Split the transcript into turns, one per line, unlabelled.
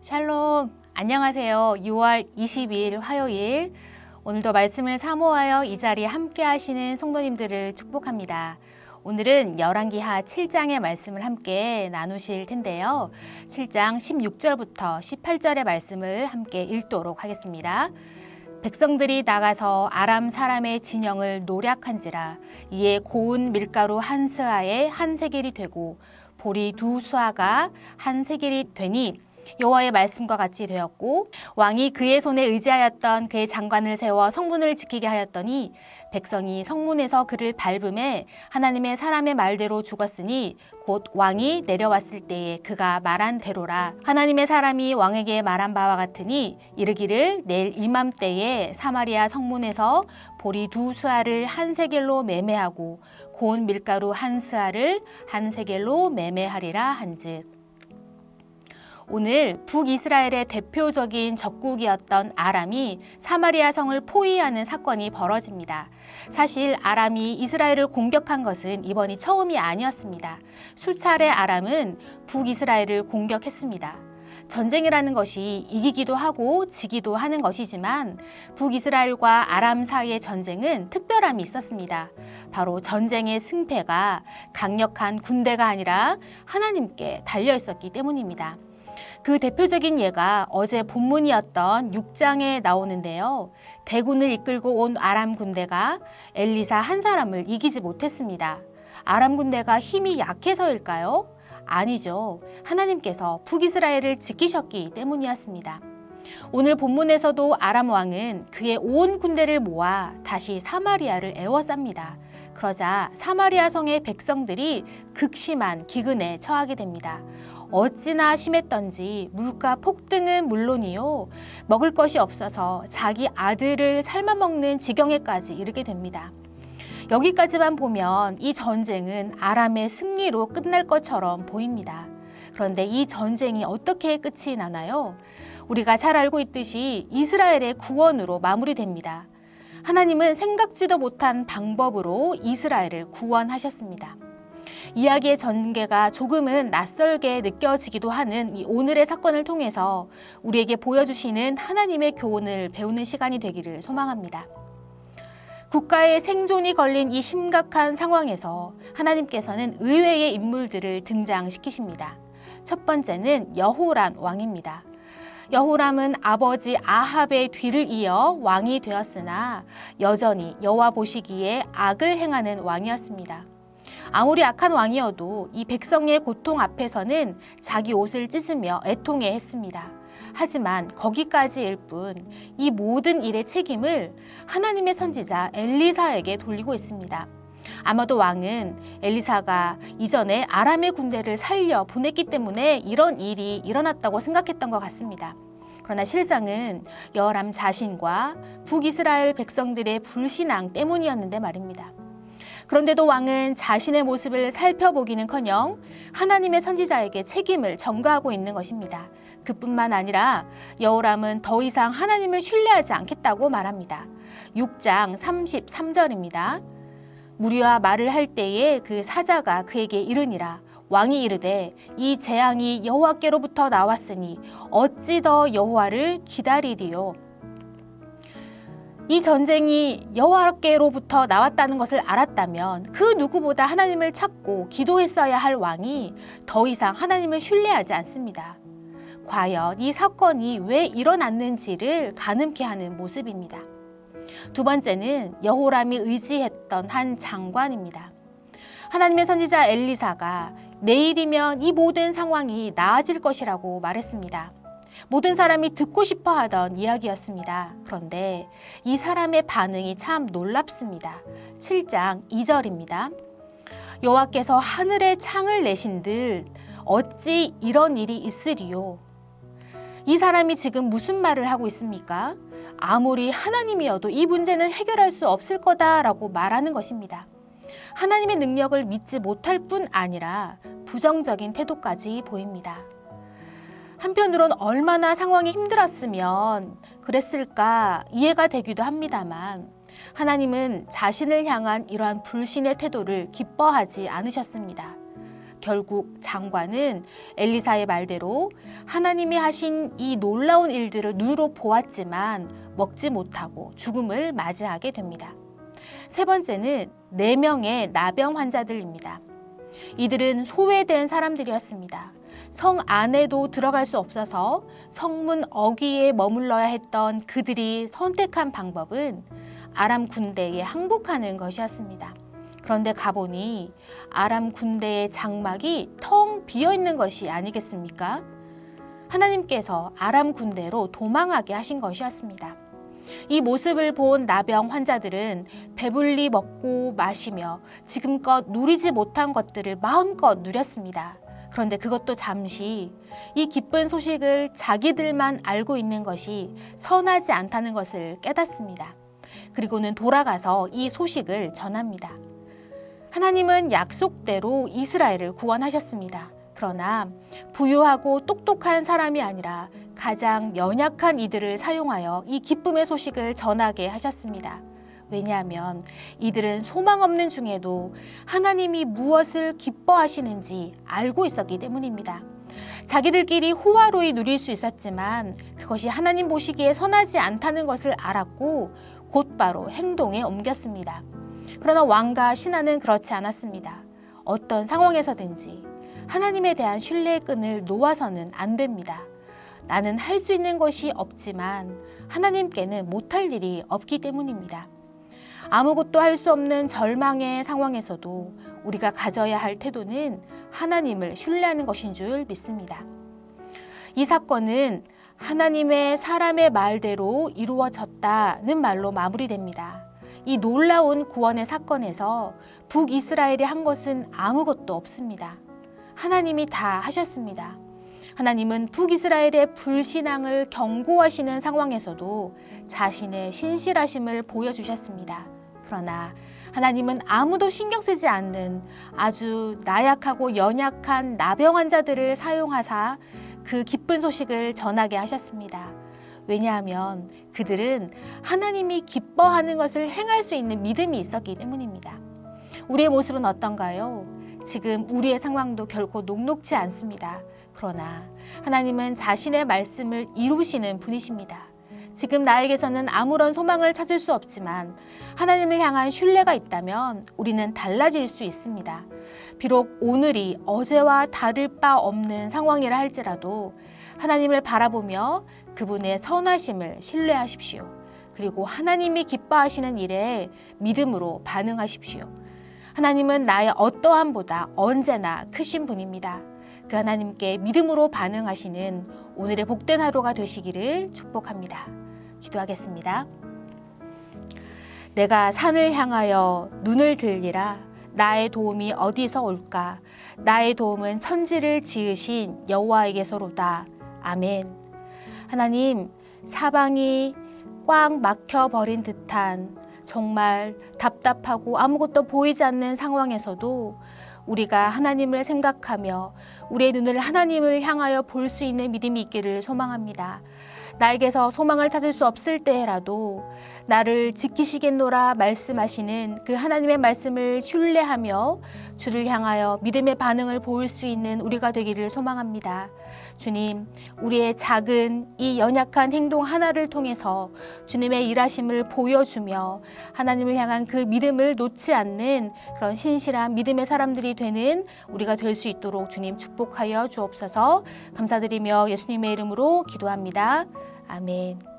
샬롬, 안녕하세요. 6월 20일 화요일, 오늘도 말씀을 사모하여 이 자리에 함께 하시는 성도님들을 축복합니다. 오늘은 열왕기하 7장의 말씀을 함께 나누실 텐데요. 7장 16절부터 18절의 말씀을 함께 읽도록 하겠습니다. 백성들이 나가서 아람 사람의 진영을 노략한지라 이에 고운 밀가루 한 스아에 한 세겔이 되고 보리 두 수아가 한 세겔이 되니 여호와의 말씀과 같이 되었고, 왕이 그의 손에 의지하였던 그의 장관을 세워 성문을 지키게 하였더니 백성이 성문에서 그를 밟음에 하나님의 사람의 말대로 죽었으니 곧 왕이 내려왔을 때에 그가 말한 대로라. 하나님의 사람이 왕에게 말한 바와 같으니 이르기를 내일 이맘때에 사마리아 성문에서 보리 두 수아를 한 세겔로 매매하고 고운 밀가루 한 스아를 한 세겔로 매매하리라 한즉. 오늘 북이스라엘의 대표적인 적국이었던 아람이 사마리아 성을 포위하는 사건이 벌어집니다. 사실 아람이 이스라엘을 공격한 것은 이번이 처음이 아니었습니다. 수차례 아람은 북이스라엘을 공격했습니다. 전쟁이라는 것이 이기기도 하고 지기도 하는 것이지만 북이스라엘과 아람 사이의 전쟁은 특별함이 있었습니다. 바로 전쟁의 승패가 강력한 군대가 아니라 하나님께 달려 있었기 때문입니다. 그 대표적인 예가 어제 본문이었던 6장에 나오는데요. 대군을 이끌고 온 아람 군대가 엘리사 한 사람을 이기지 못했습니다. 아람 군대가 힘이 약해서일까요? 아니죠. 하나님께서 북이스라엘을 지키셨기 때문이었습니다. 오늘 본문에서도 아람 왕은 그의 온 군대를 모아 다시 사마리아를 에워쌉니다. 그러자 사마리아 성의 백성들이 극심한 기근에 처하게 됩니다. 어찌나 심했던지 물가 폭등은 물론이요, 먹을 것이 없어서 자기 아들을 삶아먹는 지경에까지 이르게 됩니다. 여기까지만 보면 이 전쟁은 아람의 승리로 끝날 것처럼 보입니다. 그런데 이 전쟁이 어떻게 끝이 나나요? 우리가 잘 알고 있듯이 이스라엘의 구원으로 마무리됩니다. 하나님은 생각지도 못한 방법으로 이스라엘을 구원하셨습니다. 이야기의 전개가 조금은 낯설게 느껴지기도 하는 이 오늘의 사건을 통해서 우리에게 보여주시는 하나님의 교훈을 배우는 시간이 되기를 소망합니다. 국가의 생존이 걸린 이 심각한 상황에서 하나님께서는 의외의 인물들을 등장시키십니다. 첫 번째는 여호람 왕입니다. 여호람은 아버지 아합의 뒤를 이어 왕이 되었으나 여전히 여호와 보시기에 악을 행하는 왕이었습니다. 아무리 악한 왕이어도 이 백성의 고통 앞에서는 자기 옷을 찢으며 애통해 했습니다. 하지만 거기까지일 뿐 이 모든 일의 책임을 하나님의 선지자 엘리사에게 돌리고 있습니다. 아마도 왕은 엘리사가 이전에 아람의 군대를 살려 보냈기 때문에 이런 일이 일어났다고 생각했던 것 같습니다. 그러나 실상은 여호람 자신과 북이스라엘 백성들의 불신앙 때문이었는데 말입니다. 그런데도 왕은 자신의 모습을 살펴보기는커녕 하나님의 선지자에게 책임을 전가하고 있는 것입니다. 그뿐만 아니라 여호람은 더 이상 하나님을 신뢰하지 않겠다고 말합니다. 6장 33절입니다. 무리와 말을 할 때에 그 사자가 그에게 이르니라. 왕이 이르되 이 재앙이 여호와께로부터 나왔으니 어찌 더 여호와를 기다리리요. 이 전쟁이 여호와께로부터 나왔다는 것을 알았다면 그 누구보다 하나님을 찾고 기도했어야 할 왕이 더 이상 하나님을 신뢰하지 않습니다. 과연 이 사건이 왜 일어났는지를 가늠케 하는 모습입니다. 두 번째는 여호람이 의지했던 한 장관입니다. 하나님의 선지자 엘리사가 내일이면 이 모든 상황이 나아질 것이라고 말했습니다. 모든 사람이 듣고 싶어 하던 이야기였습니다. 그런데 이 사람의 반응이 참 놀랍습니다. 7장 2절입니다. 여호와께서 하늘에 창을 내신들 어찌 이런 일이 있으리요. 이 사람이 지금 무슨 말을 하고 있습니까? 아무리 하나님이어도 이 문제는 해결할 수 없을 거다라고 말하는 것입니다. 하나님의 능력을 믿지 못할 뿐 아니라 부정적인 태도까지 보입니다. 한편으론 얼마나 상황이 힘들었으면 그랬을까 이해가 되기도 합니다만 하나님은 자신을 향한 이러한 불신의 태도를 기뻐하지 않으셨습니다. 결국 장관은 엘리사의 말대로 하나님이 하신 이 놀라운 일들을 눈으로 보았지만 먹지 못하고 죽음을 맞이하게 됩니다. 세 번째는 4명의 나병 환자들입니다. 이들은 소외된 사람들이었습니다. 성 안에도 들어갈 수 없어서 성문 어귀에 머물러야 했던 그들이 선택한 방법은 아람 군대에 항복하는 것이었습니다. 그런데 가보니 아람 군대의 장막이 텅 비어 있는 것이 아니겠습니까? 하나님께서 아람 군대로 도망하게 하신 것이었습니다. 이 모습을 본 나병 환자들은 배불리 먹고 마시며 지금껏 누리지 못한 것들을 마음껏 누렸습니다. 그런데 그것도 잠시 이 기쁜 소식을 자기들만 알고 있는 것이 선하지 않다는 것을 깨닫습니다. 그리고는 돌아가서 이 소식을 전합니다. 하나님은 약속대로 이스라엘을 구원하셨습니다. 그러나 부유하고 똑똑한 사람이 아니라 가장 연약한 이들을 사용하여 이 기쁨의 소식을 전하게 하셨습니다. 왜냐하면 이들은 소망 없는 중에도 하나님이 무엇을 기뻐하시는지 알고 있었기 때문입니다. 자기들끼리 호화로이 누릴 수 있었지만 그것이 하나님 보시기에 선하지 않다는 것을 알았고 곧바로 행동에 옮겼습니다. 그러나 왕과 신하는 그렇지 않았습니다. 어떤 상황에서든지 하나님에 대한 신뢰의 끈을 놓아서는 안 됩니다. 나는 할 수 있는 것이 없지만 하나님께는 못할 일이 없기 때문입니다. 아무것도 할 수 없는 절망의 상황에서도 우리가 가져야 할 태도는 하나님을 신뢰하는 것인 줄 믿습니다. 이 사건은 하나님의 사람의 말대로 이루어졌다는 말로 마무리됩니다. 이 놀라운 구원의 사건에서 북이스라엘이 한 것은 아무것도 없습니다. 하나님이 다 하셨습니다. 하나님은 북이스라엘의 불신앙을 경고하시는 상황에서도 자신의 신실하심을 보여주셨습니다. 그러나 하나님은 아무도 신경 쓰지 않는 아주 나약하고 연약한 나병 환자들을 사용하사 그 기쁜 소식을 전하게 하셨습니다. 왜냐하면 그들은 하나님이 기뻐하는 것을 행할 수 있는 믿음이 있었기 때문입니다. 우리의 모습은 어떤가요? 지금 우리의 상황도 결코 녹록지 않습니다. 그러나 하나님은 자신의 말씀을 이루시는 분이십니다. 지금 나에게서는 아무런 소망을 찾을 수 없지만 하나님을 향한 신뢰가 있다면 우리는 달라질 수 있습니다. 비록 오늘이 어제와 다를 바 없는 상황이라 할지라도 하나님을 바라보며 그분의 선하심을 신뢰하십시오. 그리고 하나님이 기뻐하시는 일에 믿음으로 반응하십시오. 하나님은 나의 어떠함보다 언제나 크신 분입니다. 그 하나님께 믿음으로 반응하시는 오늘의 복된 하루가 되시기를 축복합니다. 기도하겠습니다. 내가 산을 향하여 눈을 들리라. 나의 도움이 어디서 올까? 나의 도움은 천지를 지으신 여호와에게서로다. 아멘. 하나님, 사방이 꽉 막혀버린 듯한 정말 답답하고 아무것도 보이지 않는 상황에서도 우리가 하나님을 생각하며 우리의 눈을 하나님을 향하여 볼 수 있는 믿음이 있기를 소망합니다. 나에게서 소망을 찾을 수 없을 때라도 나를 지키시겠노라 말씀하시는 그 하나님의 말씀을 신뢰하며 주를 향하여 믿음의 반응을 보일 수 있는 우리가 되기를 소망합니다. 주님, 우리의 작은 이 연약한 행동 하나를 통해서 주님의 일하심을 보여주며 하나님을 향한 그 믿음을 놓지 않는 그런 신실한 믿음의 사람들이 되는 우리가 될 수 있도록 주님 축복하여 주옵소서. 감사드리며 예수님의 이름으로 기도합니다. 아멘.